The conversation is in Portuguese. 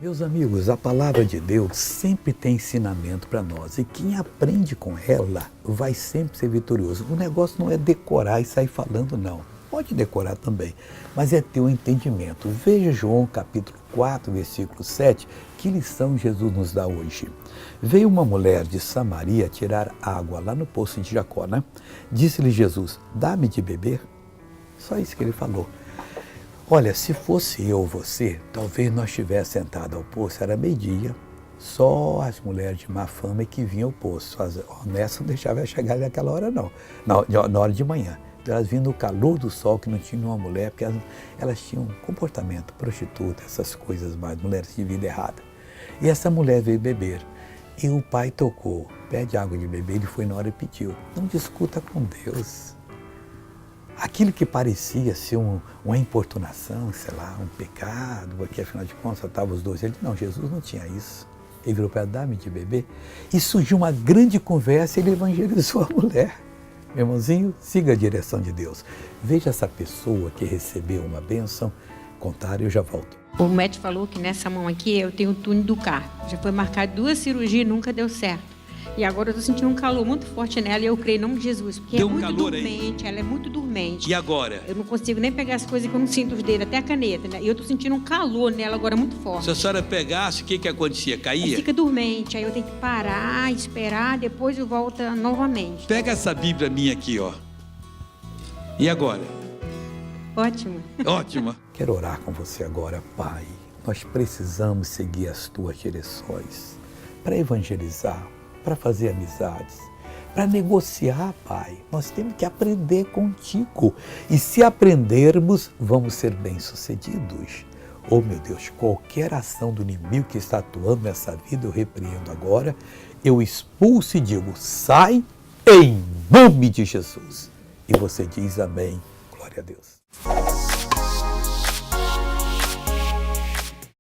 Meus amigos, a palavra de Deus sempre tem ensinamento para nós e quem aprende com ela vai sempre ser vitorioso. O negócio não é decorar e sair falando, não. Pode decorar também, mas é ter um entendimento. Veja João capítulo 4, versículo 7, que lição Jesus nos dá hoje. Veio uma mulher de Samaria tirar água lá no poço de Jacó, né? Disse-lhe Jesus, dá-me de beber. Só isso que ele falou. Olha, se fosse eu ou você, talvez nós estivéssemos sentados ao poço, era meio-dia, só as mulheres de má fama que vinham ao poço. As honestas não deixavam chegar naquela hora, não, na hora de manhã. Então, elas vinham no calor do sol, que não tinha uma mulher, porque elas tinham um comportamento, prostituta, essas coisas mais, mulheres de vida errada. E essa mulher veio beber, e o pai tocou, pede água de beber, ele foi na hora e pediu. Não discuta com Deus. Aquilo que parecia ser uma importunação, sei lá, um pecado, porque afinal de contas estavam os dois. Ele disse, não, Jesus não tinha isso. Ele virou para ela, dá-me de beber. E surgiu uma grande conversa e ele evangelizou a mulher. Meu irmãozinho, siga a direção de Deus. Veja essa pessoa que recebeu uma bênção, contar e eu já volto. O médico falou que nessa mão aqui eu tenho o túnel do carpo. Já foi marcado 2 cirurgias e nunca deu certo. E agora eu estou sentindo um calor muito forte nela e eu creio em nome de Jesus. Porque deu é muito calor dormente, aí? Ela é muito dormente. E agora? Eu não consigo nem pegar as coisas que eu não sinto os dedos, até a caneta, né? E eu estou sentindo um calor nela agora muito forte. Se a senhora pegasse, o que acontecia? Ela Caía? fica dormente, aí eu tenho que parar, esperar, depois eu volto novamente. Pega essa Bíblia minha aqui, ó. E agora? Ótimo. Ótima. Quero orar com você agora, Pai. Nós precisamos seguir as tuas direções para evangelizar, para fazer amizades, para negociar, Pai. Nós temos que aprender contigo. E se aprendermos, vamos ser bem-sucedidos. Oh, meu Deus, qualquer ação do inimigo que está atuando nessa vida, eu repreendo agora. Eu expulso e digo, sai em nome de Jesus. E você diz amém. Glória a Deus.